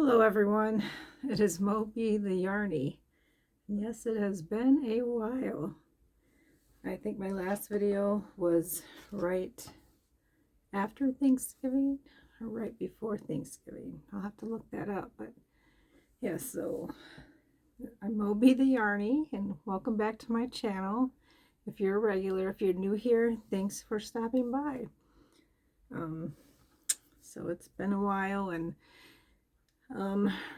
Hello everyone, it is Moby the Yarny. Yes, it has been a while. I think my last video was right after Thanksgiving or right before Thanksgiving. I'll have to look that up, but yes, so I'm Moby the Yarny and welcome back to my channel. If you're a regular, if you're new here, thanks for stopping by. So it's been a while, and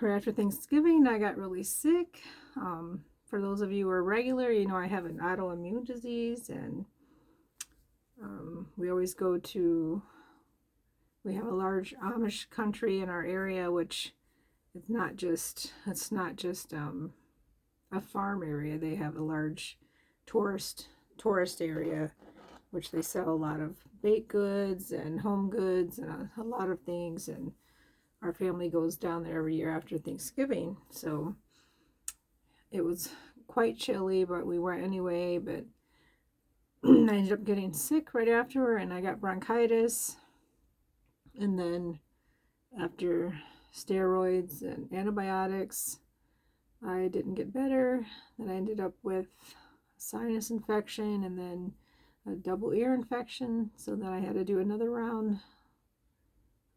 right after Thanksgiving, I got really sick. For those of you who are regular, you know I have an autoimmune disease, and we always go to, we have a large Amish country in our area, which it's not just a farm area. They have a large tourist area, which they sell a lot of baked goods and home goods and a lot of things, and our family goes down there every year after Thanksgiving. So it was quite chilly, but we went anyway. But I ended up getting sick right after, and I got bronchitis. And then after steroids and antibiotics, I didn't get better. Then I ended up with a sinus infection and then a double ear infection. So then I had to do another round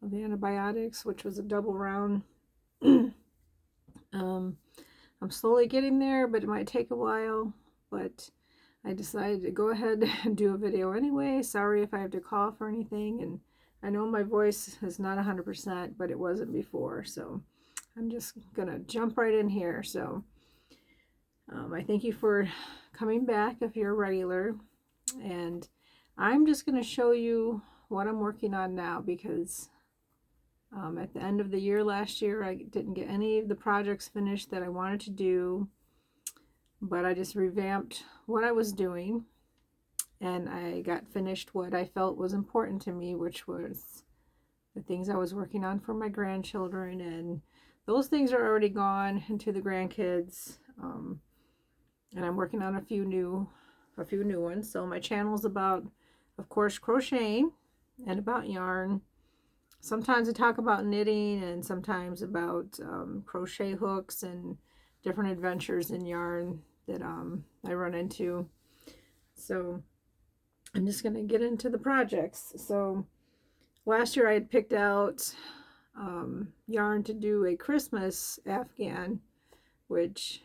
of antibiotics, which was a double round. I'm slowly getting there, but it might take a while. But I decided to go ahead and do a video anyway. Sorry if I have to cough or anything. And I know my voice is not 100%, but it wasn't before. So I'm just going to jump right in here. So I thank you for coming back if you're a regular. And I'm just going to show you what I'm working on now, because at the end of the year last year, I didn't get any of the projects finished that I wanted to do, but I just revamped what I was doing, and I got finished what I felt was important to me, which was the things I was working on for my grandchildren, and those things are already gone into the grandkids, and I'm working on a few new ones. So my channel's about, of course, crocheting and about yarn. Sometimes I talk about knitting, and sometimes about crochet hooks and different adventures in yarn that I run into. So I'm just going to get into the projects. So last year I had picked out yarn to do a Christmas Afghan, which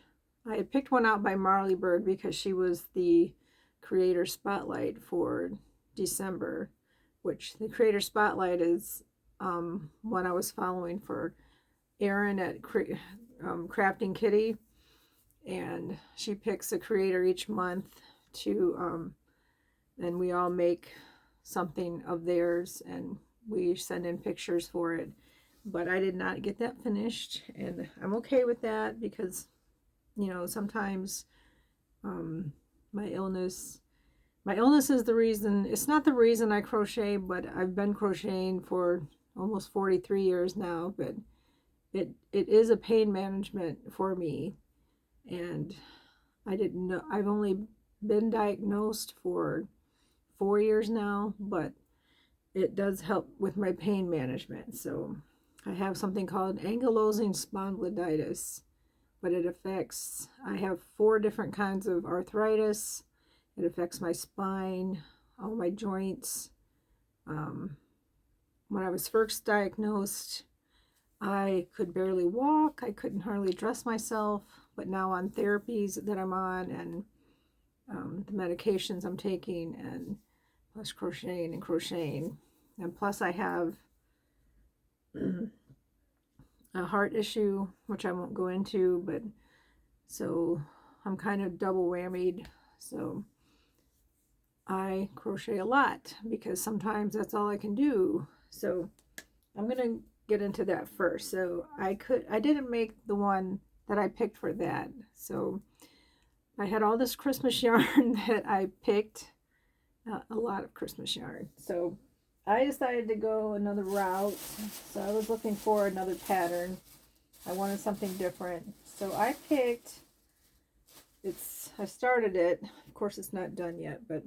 I had picked one out by Marley Bird because she was the creator spotlight for December, which the creator spotlight is one I was following for Erin at Crafting Kitty, and she picks a creator each month to and we all make something of theirs and we send in pictures for it. But I did not get that finished, and I'm okay with that because, you know, sometimes my illness is the reason. It's not the reason I crochet, but I've been crocheting for almost 43 years now, but it is a pain management for me. And I didn't know, I've only been diagnosed for 4 years now, but it does help with my pain management. So I have something called ankylosing spondylitis, but it affects, I have 4 different kinds of arthritis. It affects my spine, all my joints. When I was first diagnosed, I could barely walk. I couldn't hardly dress myself. But now on therapies that I'm on, and the medications I'm taking, and plus crocheting, and plus I have a heart issue, which I won't go into, but so I'm kind of double whammied. So I crochet a lot because sometimes that's all I can do. So I'm going to get into that first. So I didn't make the one that I picked for that. So I had all this Christmas yarn that I picked, a lot of Christmas yarn. So I decided to go another route. So I was looking for another pattern. I wanted something different. So I picked, I started it. Of course, it's not done yet, but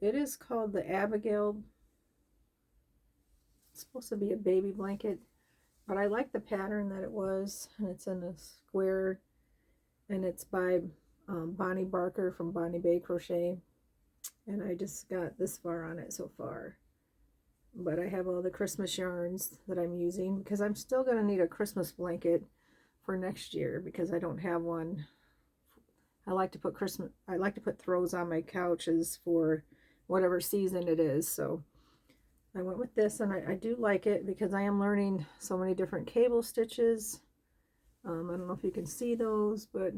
it is called the Abigail. It's supposed to be a baby blanket but I like the pattern that it was, and it's in a square, and it's by Bonnie Barker from Bonnie Bay Crochet, and I just got this far on it so far. But I have all the Christmas yarns that I'm using because I'm still going to need a Christmas blanket for next year because I don't have one. I like to put throws on my couches for whatever season it is. So I went with this, and I do like it because I am learning so many different cable stitches. I don't know if you can see those, but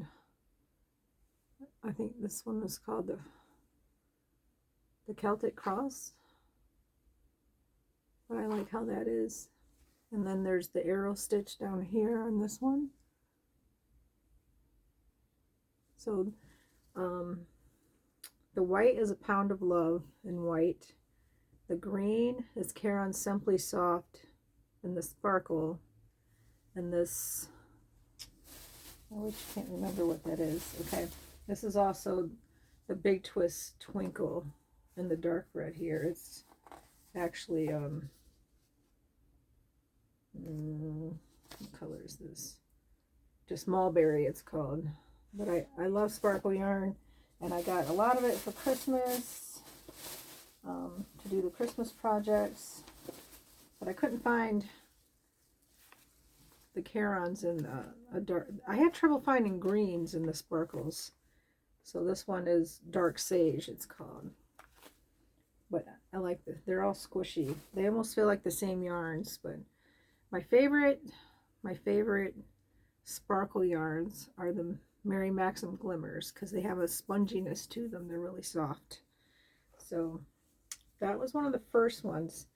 I think this one is called the Celtic Cross. But I like how that is. And then there's the arrow stitch down here on this one. So the white is a Pound of Love in white. The green is Caron Simply Soft in the sparkle. And this, I can't remember what that is. Okay, this is also the Big Twist Twinkle in the dark red here. It's actually, what color is this? Just Mulberry it's called. But I love sparkle yarn, and I got a lot of it for Christmas, to do the Christmas projects, but I couldn't find the Carons in a dark. I had trouble finding greens in the sparkles, so this one is Dark Sage it's called. But I like this. They're all squishy. They almost feel like the same yarns, but my favorite sparkle yarns are the Mary Maxim Glimmers because they have a sponginess to them. They're really soft. So that was one of the first ones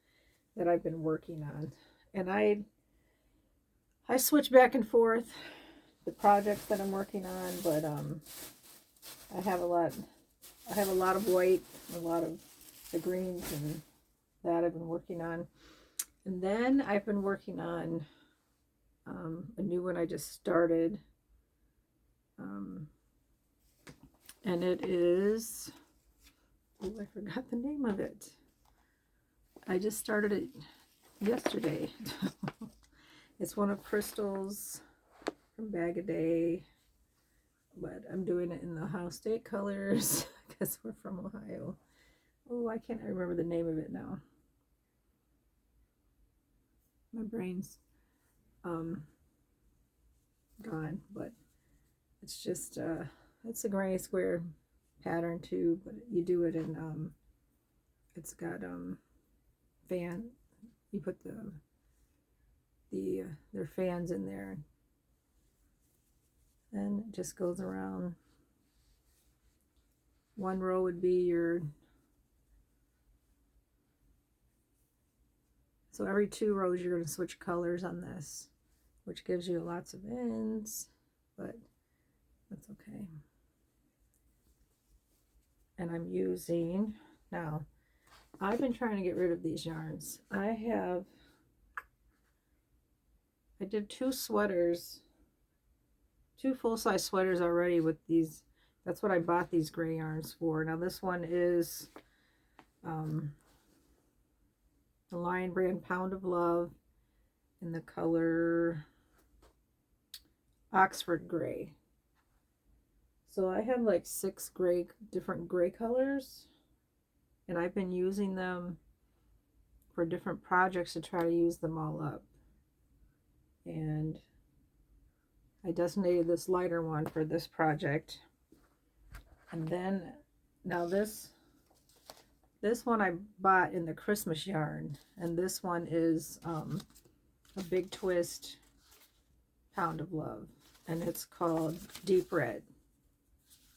that I've been working on, and I switch back and forth the projects that I'm working on, but I have a lot of white, a lot of the greens, and that I've been working on. And then I've been working on a new one I just started, and it is, oh, I forgot the name of it. I just started it yesterday. It's one of Crystal's from Bag a Day, but I'm doing it in the Ohio State colors because we're from Ohio. Oh, I can't remember the name of it now. My brain's gone, but it's just it's a granny square pattern too, but you do it in it's got fan, you put their fans in there, and it just goes around. One row would be your, so every 2 rows you're going to switch colors on this, which gives you lots of ends, but that's okay. And I'm using, now I've been trying to get rid of these yarns. I did 2 sweaters, 2 full-size sweaters already with these. That's what I bought these gray yarns for. Now this one is the Lion Brand Pound of Love in the color Oxford Gray. So I have like 6 different gray colors, and I've been using them for different projects to try to use them all up. And I designated this lighter one for this project. And then now this one I bought in the Christmas yarn, and this one is a Big Twist Pound of Love, and it's called Deep Red.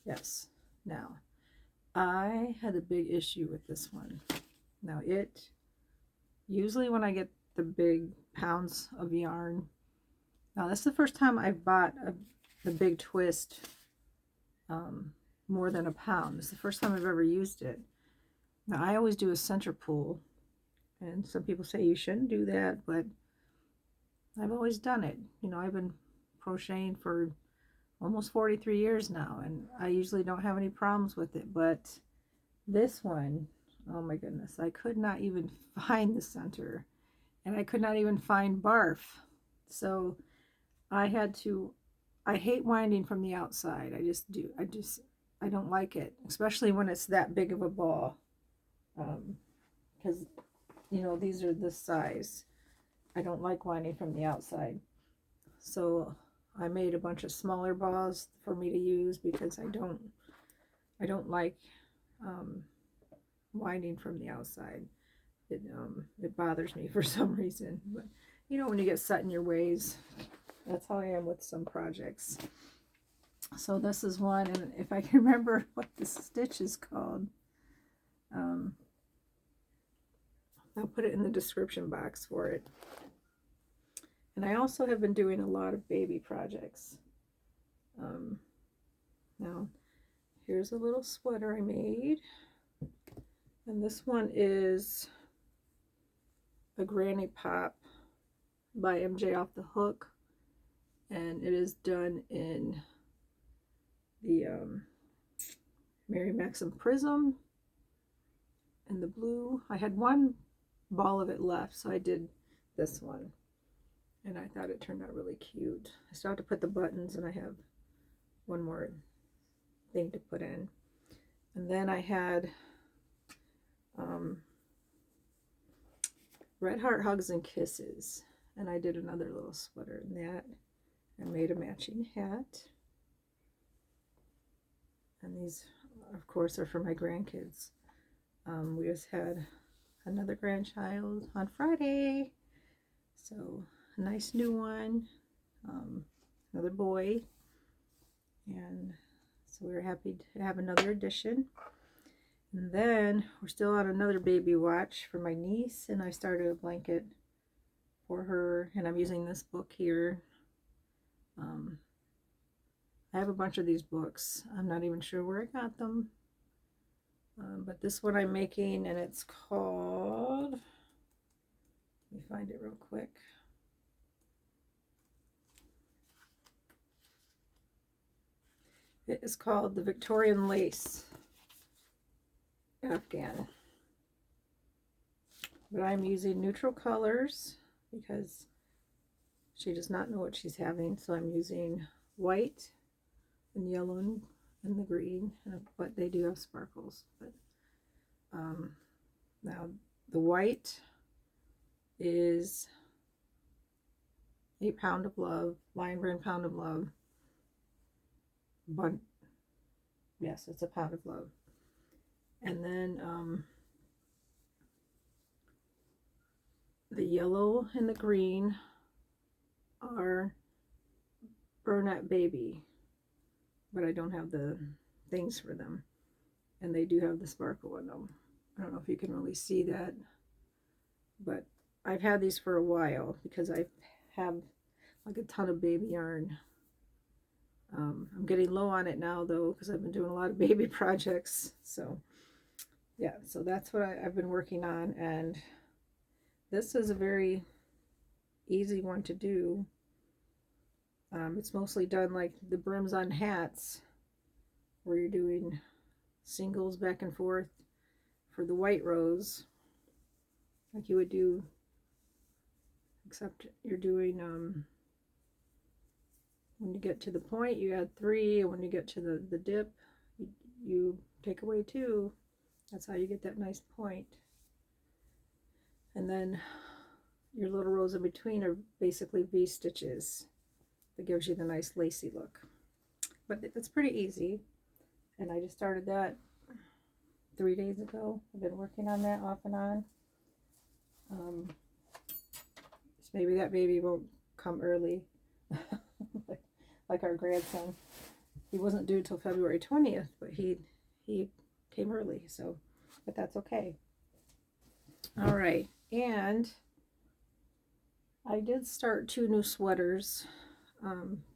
Yes. Now I had a big issue with this one. Now usually when I get the big pounds of yarn, now this is the first time I've bought the Big Twist more than a pound. This is the first time I've ever used it. Now I always do a center pull, and some people say you shouldn't do that, but I've always done it. You know, I've been crocheting for almost 43 years now, and I usually don't have any problems with it. But this one, oh my goodness, I could not even find the center, and I could not even find barf. So I hate winding from the outside. I don't like it, especially when it's that big of a ball. Because, these are this size. I don't like winding from the outside. So I made a bunch of smaller balls for me to use because I don't like winding from the outside. It bothers me for some reason. But when you get set in your ways, that's how I am with some projects. So this is one, and if I can remember what the stitch is called, I'll put it in the description box for it. And I also have been doing a lot of baby projects. Now, here's a little sweater I made. And this one is a Granny Pop by MJ Off the Hook. And it is done in the Mary Maxim Prism and the blue. I had one ball of it left, so I did this one. And I thought it turned out really cute. I still have to put the buttons, and I have one more thing to put in. And then I had Red Heart Hugs and Kisses. And I did another little sweater in that. I made a matching hat. And these, of course, are for my grandkids. We just had another grandchild on Friday. So, a nice new one. Another boy. And so we were happy to have another addition. And then we're still on another baby watch for my niece. And I started a blanket for her. And I'm using this book here. I have a bunch of these books. I'm not even sure where I got them. But this one I'm making, and it's called, let me find it real quick. It is called the Victorian Lace Afghan. But I'm using neutral colors because she does not know what she's having. So I'm using white and yellow and the green, but they do have sparkles. But now the white is 8 Pound of Love, Lion Brand Pound of Love. But yes, it's a Pound of Love. And then the yellow and the green are Burnett Baby, but I don't have the things for them. And they do have the sparkle in them. I don't know if you can really see that, but I've had these for a while because I have like a ton of baby yarn. I'm getting low on it now though because I've been doing a lot of baby projects. So yeah, so that's what I've been working on, and this is a very easy one to do. It's mostly done like the brims on hats, where you're doing singles back and forth for the white rows, like you would do, except you're doing, when you get to the point, you add 3, and when you get to the dip, you take away 2. That's how you get that nice point. And then your little rows in between are basically V-stitches. That gives you the nice lacy look. But it's pretty easy. And I just started that 3 days ago. I've been working on that off and on. So maybe that baby won't come early. like our grandson. He wasn't due till February 20th, but he came early, so, but that's okay. All right, and I did start 2 new sweaters,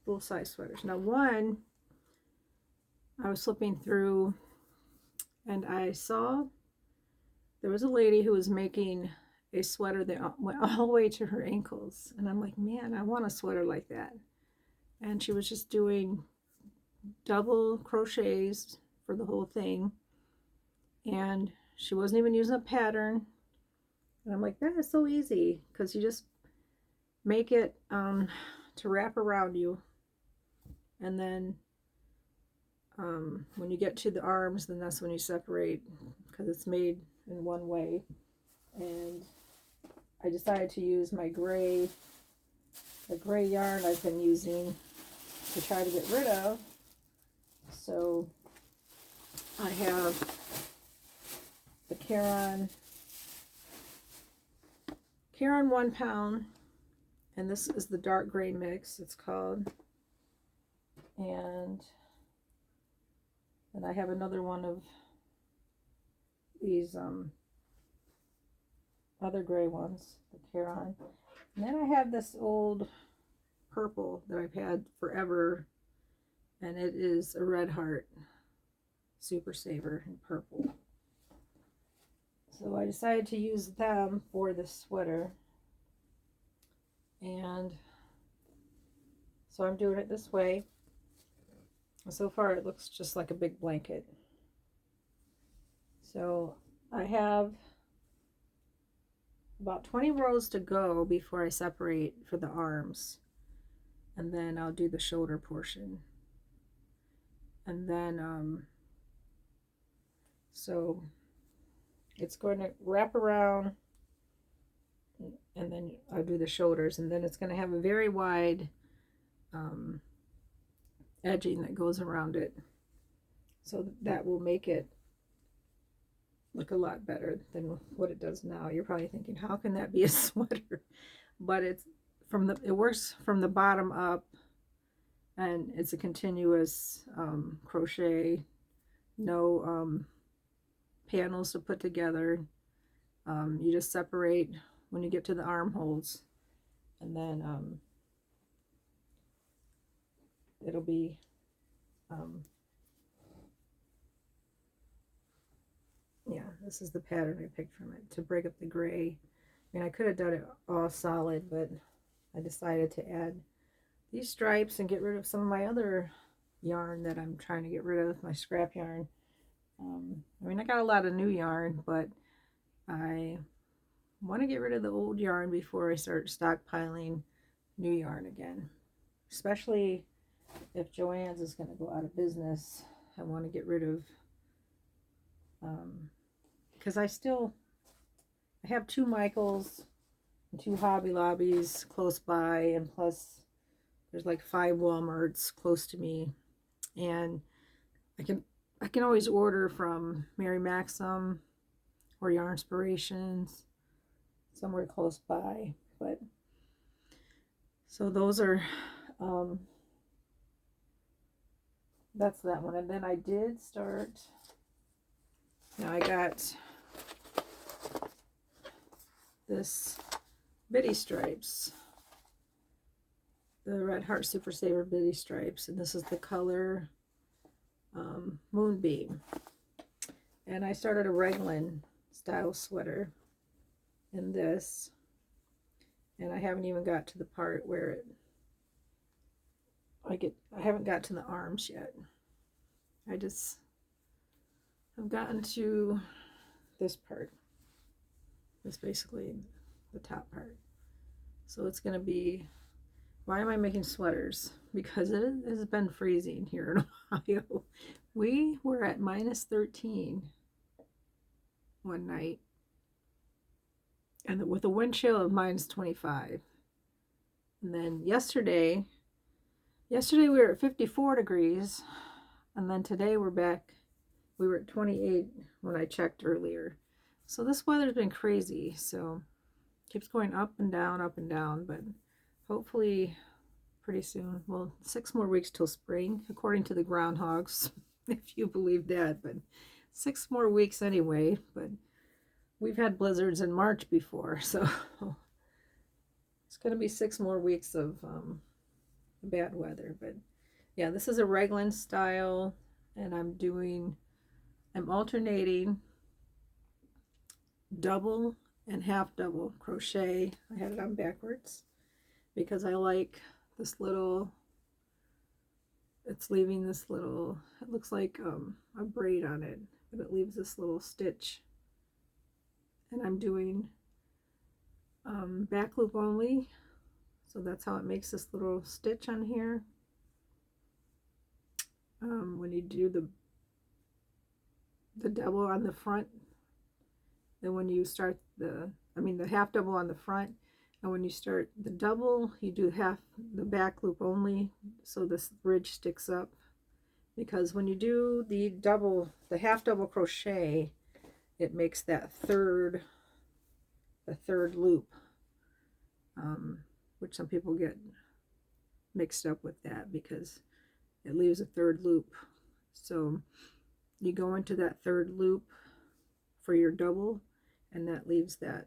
full-size sweaters. Now one, I was flipping through and I saw there was a lady who was making a sweater that went all the way to her ankles, and I'm like, man, I want a sweater like that. And she was just doing double crochets for the whole thing, and she wasn't even using a pattern. And I'm like, that is so easy, because you just make it to wrap around you, and then when you get to the arms, then that's when you separate, because it's made in one way. And I decided to use the gray yarn I've been using to try to get rid of. So I have the Caron 1 pound, and this is the dark gray mix, it's called. And I have another one of these other gray ones, the Caron. And then I have this old purple that I've had forever, and it is a Red Heart Super Saver in purple. So I decided to use them for this sweater, and so I'm doing it this way. So far it looks just like a big blanket. So I have about 20 rows to go before I separate for the arms, and then I'll do the shoulder portion. And then so it's going to wrap around, and then I'll do the shoulders, and then it's going to have a very wide edging that goes around it, so that will make it look a lot better than what it does now. You're probably thinking, how can that be a sweater? But it works from the bottom up, and it's a continuous crochet, no panels to put together. You just separate when you get to the armholes, and then it'll be yeah, this is the pattern I picked from it to break up the gray. I mean, I could have done it all solid, but I decided to add these stripes and get rid of some of my other yarn that I'm trying to get rid of, my scrap yarn. I mean, I got a lot of new yarn, but I want to get rid of the old yarn before I start stockpiling new yarn again, especially if Joann's is going to go out of business. I want to get rid of because I have 2 Michaels and 2 Hobby Lobbies close by, and plus there's like 5 Walmarts close to me, and I can always order from Mary Maxim or Yarn Inspirations somewhere close by. But so those are that's that one. And then I did start, now I got this Biddy Stripes, the Red Heart Super Saver Biddy Stripes, and this is the color Moonbeam. And I started a Raglan style sweater in this, and I haven't even got to the part where I haven't got to the arms yet. I've gotten to this part. It's basically the top part. So it's going to be, why am I making sweaters? Because it has been freezing here in Ohio. We were at -13 one night, and with a wind chill of -25. And then yesterday we were at 54 degrees, and then today we were at 28 when I checked earlier. So this weather's been crazy, so it keeps going up and down, but hopefully pretty soon, well, 6 more weeks till spring, according to the groundhogs, if you believe that, but 6 more weeks anyway. But we've had blizzards in March before, so it's going to be 6 more weeks of bad weather. But yeah, this is a Raglan style, and I'm alternating double and half double crochet. I had it on backwards because I like this little, it's leaving this little, it looks like a braid on it, but it leaves this little stitch. And I'm doing back loop only So that's how it makes this little stitch on here. When you do the double on the front, then when you start the half double on the front, and when you start the double, you do half the back loop only, so this ridge sticks up. Because when you do the half double crochet, it makes that the third loop, which some people get mixed up with that because it leaves a third loop. So you go into that third loop for your double, and that leaves that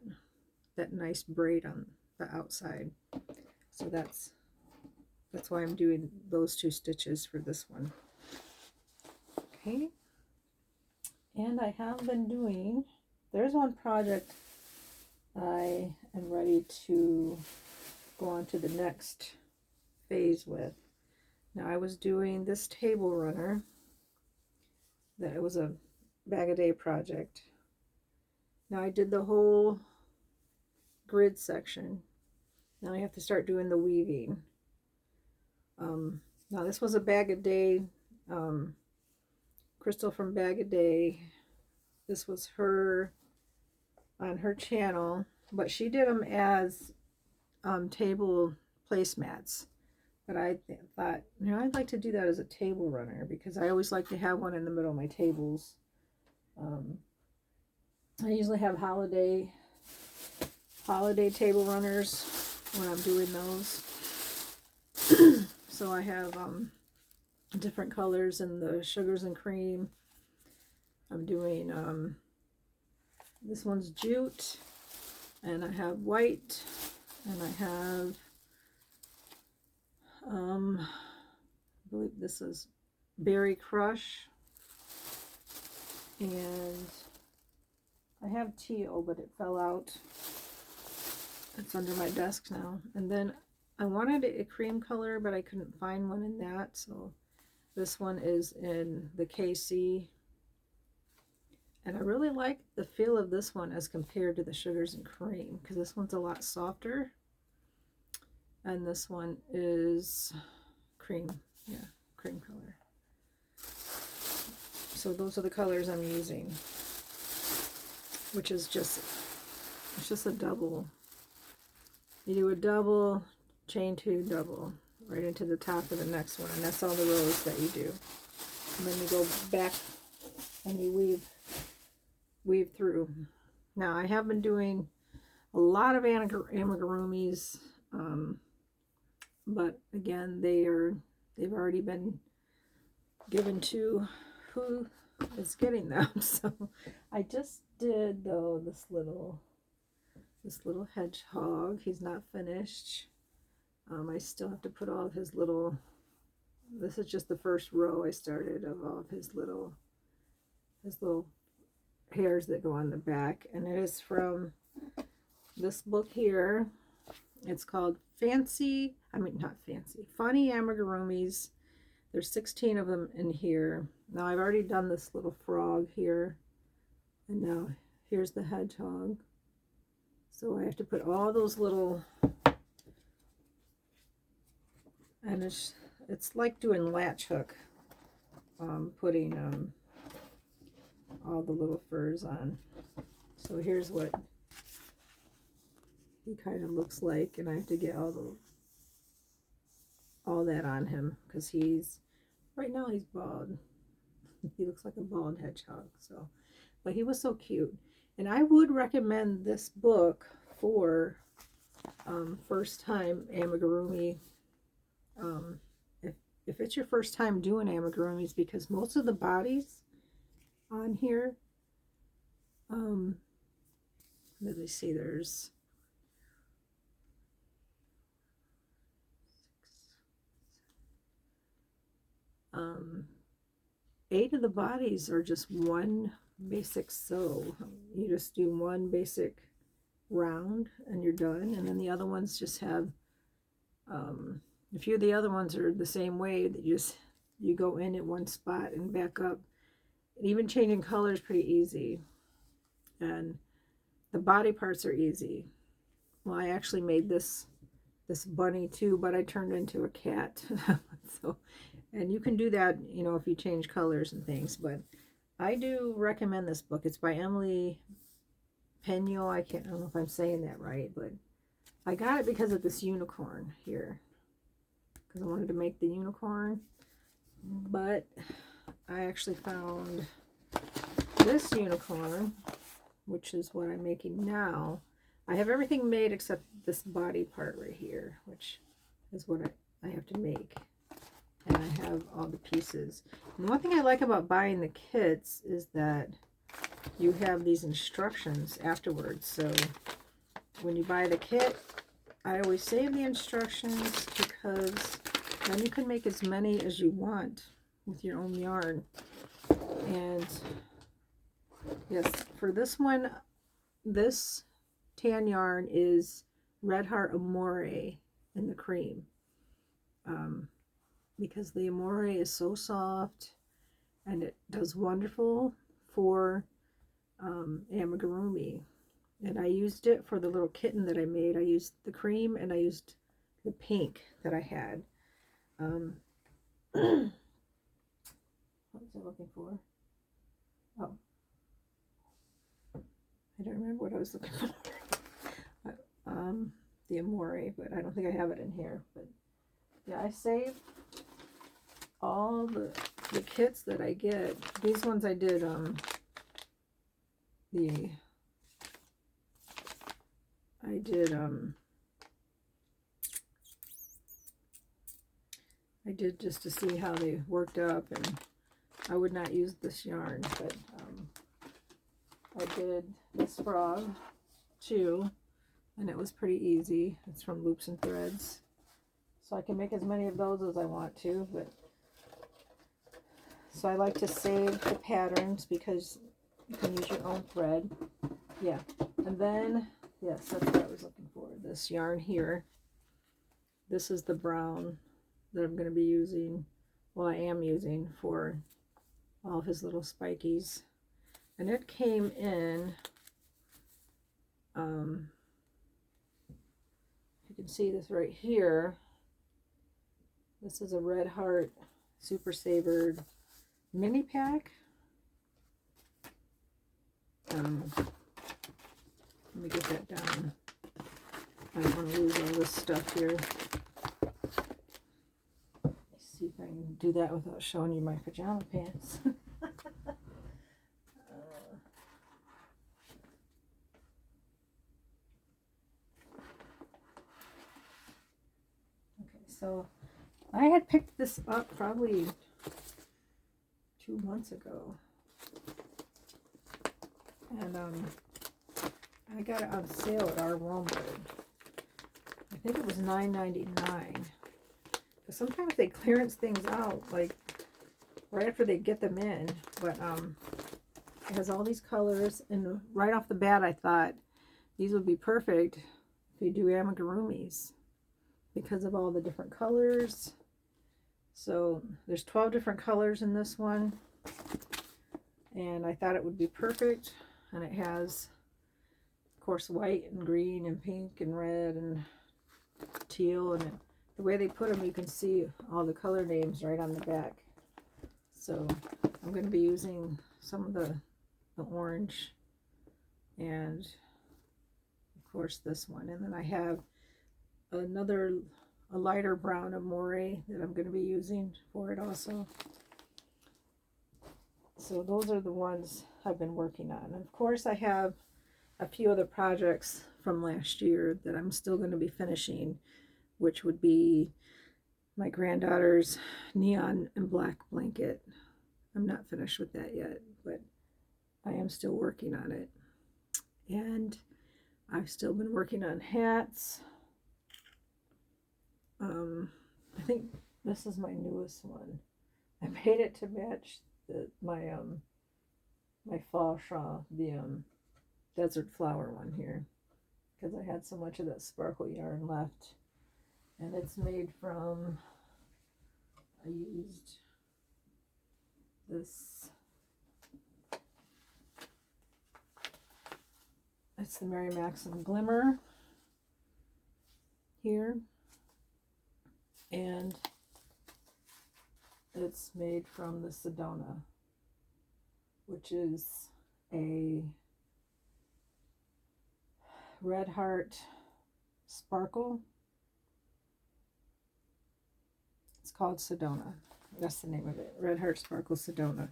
nice braid on the outside. So that's why I'm doing those 2 stitches for this one. Okay, and I have been doing, there's one project I am ready to go on to the next phase with. Now, I was doing this table runner, that it was a bag a day project. Now I did the whole grid section. Now I have to start doing the weaving. Now this was a bag a day, Crystal from Bag a Day. This was her on her channel, but she did them as table placemats. But I thought, I'd like to do that as a table runner because I always like to have one in the middle of my tables. I usually have holiday table runners when I'm doing those. So I have different colors in the sugars and cream. I'm doing this one's jute, and I have white, and I have I believe this is Berry Crush, and I have teal, but it fell out. It's under my desk now. And then I wanted a cream color, but I couldn't find one in that, so this one is in the KC. And I really like the feel of this one as compared to the sugars and cream, because this one's a lot softer. And this one is cream, cream color. So those are the colors I'm using, which is it's just a double. You do a double, chain 2, double, right into the top of the next one, and that's all the rows that you do. And then you go back and you weave through. Now I have been doing a lot of amigurumis, but again, they've already been given to who is getting them. So I just did though this little hedgehog. He's not finished. I still have to put all of his little, this is just the first row I started of all of his little hairs that go on the back, and it is from this book here. It's called Funny Amigurumis. There's 16 of them in here. Now I've already done this little frog here, and now here's the hedgehog. So I have to put all those little, and it's like doing latch hook, putting all the little furs on. So here's what he kind of looks like, and I have to get all that on him because right now he's bald. He looks like a bald hedgehog. So, but he was so cute, and I would recommend this book for first time amigurumi. If it's your first time doing amigurumis, because most of the bodies on here, let me see, there's 8 of the bodies are just one basic sew. You just do one basic round and you're done, and then the other ones just have a few of the other ones are the same way, that you go in at one spot and back up. And even changing color is pretty easy, and the body parts are easy. Well, I actually made this this bunny too, but I turned into a cat. So, and you can do that, you know, if you change colors and things, but I do recommend this book. It's by Emily Peno. I don't know if I'm saying that right, but I got it because of this unicorn here, because I wanted to make the unicorn. But I actually found this unicorn, which is what I'm making now. I have everything made except this body part right here, which is what I have to make. And I have all the pieces. And one thing I like about buying the kits is that you have these instructions afterwards. So when you buy the kit, I always save the instructions, because then you can make as many as you want with your own yarn. And yes, for this one, this tan yarn is Red Heart Amore in the cream. Because the Amore is so soft and it does wonderful for amigurumi. And I used it for the little kitten that I made. I used the cream and I used the pink that I had. What was I looking for? Oh, I don't remember what I was looking for. The Amore, but I don't think I have it in here. But yeah, I saved all the kits that I get. These ones I did I did just to see how they worked up, and I would not use this yarn, but I did this frog too, and it was pretty easy. It's from Loops and Threads, so I can make as many of those as I want to. But so I like to save the patterns because you can use your own thread. Yeah, and then yes, that's what I was looking for. This yarn here. This is the brown that I'm going to be using. Well, I am using for all of his little spikies. And it came in, you can see this right here. This is a Red Heart Super Savored mini pack. Let me get that down. I don't want to lose all this stuff here. Let's see if I can do that without showing you my pajama pants. So I had picked this up probably 2 months ago, and I got it on sale at our Walmart. I think it was $9.99. Because sometimes they clearance things out like right after they get them in, but it has all these colors, and right off the bat I thought these would be perfect if you do amigurumis, because of all the different colors. So there's 12 different colors in this one, and I thought it would be perfect. And it has, of course, white and green and pink and red and teal, and the way they put them, you can see all the color names right on the back. So I'm going to be using some of the orange, and of course this one, and then I have a lighter brown Amore that I'm going to be using for it also. So those are the ones I've been working on. And of course I have a few other projects from last year that I'm still going to be finishing, which would be my granddaughter's neon and black blanket. I'm not finished with that yet, but I am still working on it. And I've still been working on hats. I think this is my newest one. I made it to match my fall shawl, the desert flower one here, because I had so much of that sparkle yarn left. And it's made from, I used this, it's the Mary Maxim Glimmer here. and it's made from the Sedona, which is a Red Heart Sparkle. It's called Sedona. That's the name of it. Red Heart Sparkle Sedona.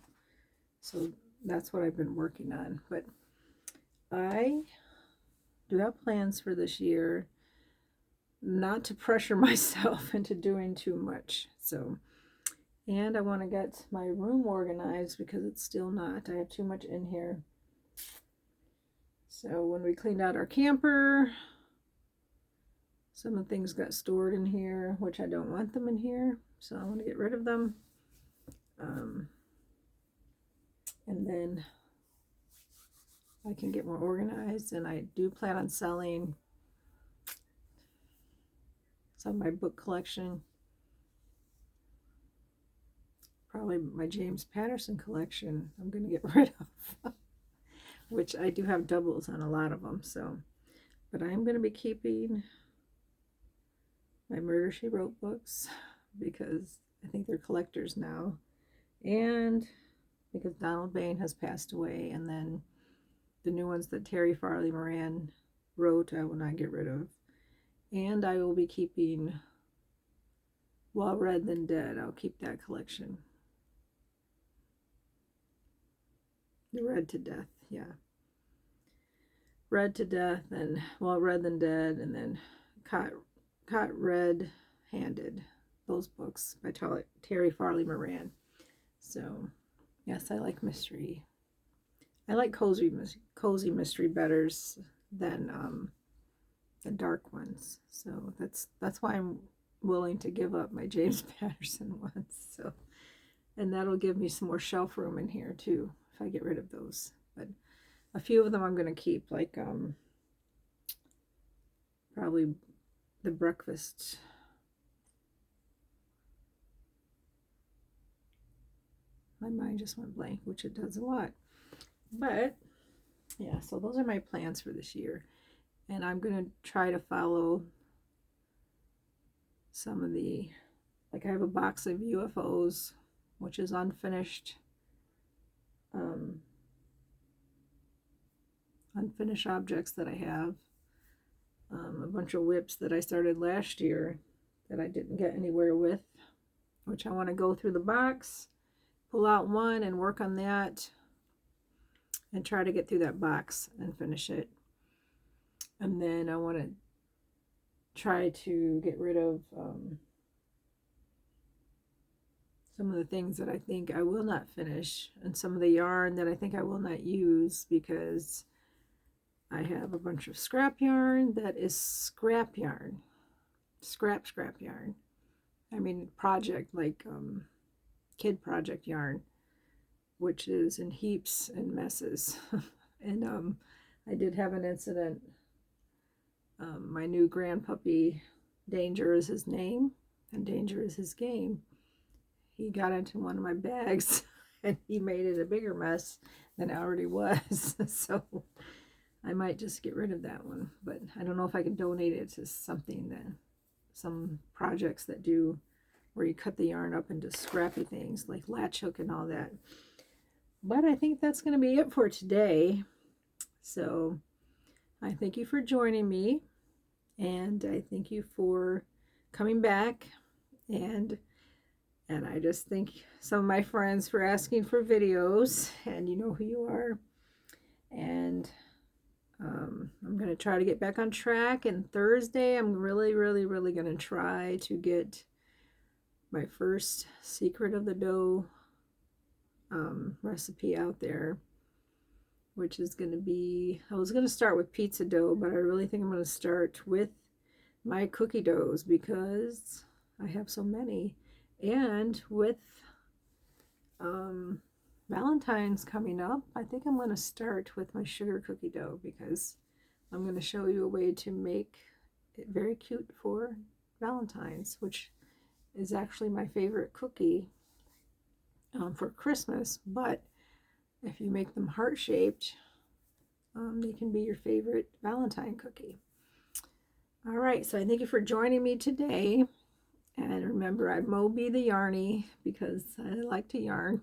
So that's what I've been working on. But I do have plans for this year not to pressure myself into doing too much. So, and I want to get my room organized because it's still not. I have too much in here. So when we cleaned out our camper, some of the things got stored in here, which I don't want them in here. So I want to get rid of them. And then I can get more organized. And I do plan on selling some of my book collection. Probably my James Patterson collection I'm going to get rid of. Which I do have doubles on a lot of them. So, but I'm going to be keeping my Murder, She Wrote books because I think they're collectors now. And because Donald Bain has passed away, and then the new ones that Terry Farley Moran wrote, I will not get rid of. And I will be keeping Well Read Than Dead. I'll keep that collection. Read to Death, yeah. Read to Death and Well Read Than Dead, and then Caught Red-Handed. Those books by Terry Farley Moran. So, yes, I like mystery. I like cozy mystery better than the dark ones. So that's why I'm willing to give up my James Patterson ones. So, and that'll give me some more shelf room in here too if I get rid of those. But a few of them I'm going to keep, like probably The Breakfast. My mind just went blank, which it does a lot. But yeah, so those are my plans for this year. And I'm going to try to follow some of the, like I have a box of UFOs, which is unfinished. Unfinished objects that I have. A bunch of whips that I started last year that I didn't get anywhere with, which I want to go through the box, pull out one and work on that and try to get through that box and finish it. And then I want to try to get rid of some of the things that I think I will not finish, and some of the yarn that I think I will not use, because I have a bunch of scrap yarn that is scrap yarn. Scrap yarn. I mean project, like kid project yarn, which is in heaps and messes. And I did have an incident. My new grandpuppy, Danger is his name, and Danger is his game. He got into one of my bags and he made it a bigger mess than it already was. So I might just get rid of that one, but I don't know if I can donate it to something that, some projects that do where you cut the yarn up into scrappy things like latch hook and all that. But I think that's going to be it for today. So I thank you for joining me, and I thank you for coming back, and I just thank some of my friends for asking for videos, and you know who you are. And I'm going to try to get back on track, and Thursday I'm really going to try to get my first Secret of the Dough recipe out there, which is going to be, I was going to start with pizza dough, but I really think I'm going to start with my cookie doughs because I have so many. And with Valentine's coming up, I think I'm going to start with my sugar cookie dough, because I'm going to show you a way to make it very cute for Valentine's, which is actually my favorite cookie for Christmas. But if you make them heart-shaped, they can be your favorite Valentine cookie. All right, so I thank you for joining me today. And remember I'm Moby the Yarny because I like to yarn.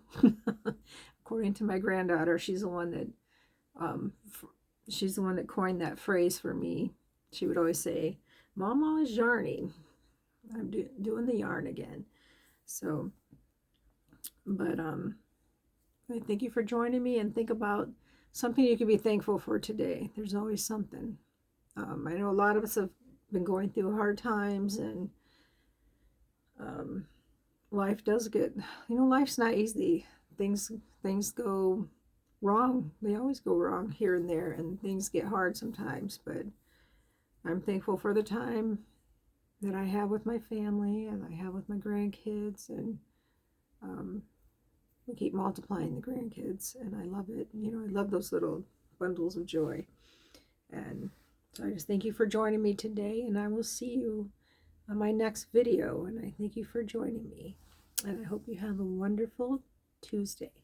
According to my granddaughter, she's the one that coined that phrase for me. She would always say, "Mama is yarning." I'm doing the yarn again. So, but I thank you for joining me, and think about something you can be thankful for today. There's always something. I know a lot of us have been going through hard times, and life does get, life's not easy. Things go wrong. They always go wrong here and there, and things get hard sometimes, but I'm thankful for the time that I have with my family and I have with my grandkids, and we keep multiplying the grandkids, and I love it. I love those little bundles of joy. And so I just thank you for joining me today, and I will see you on my next video, and I thank you for joining me, and I hope you have a wonderful Tuesday.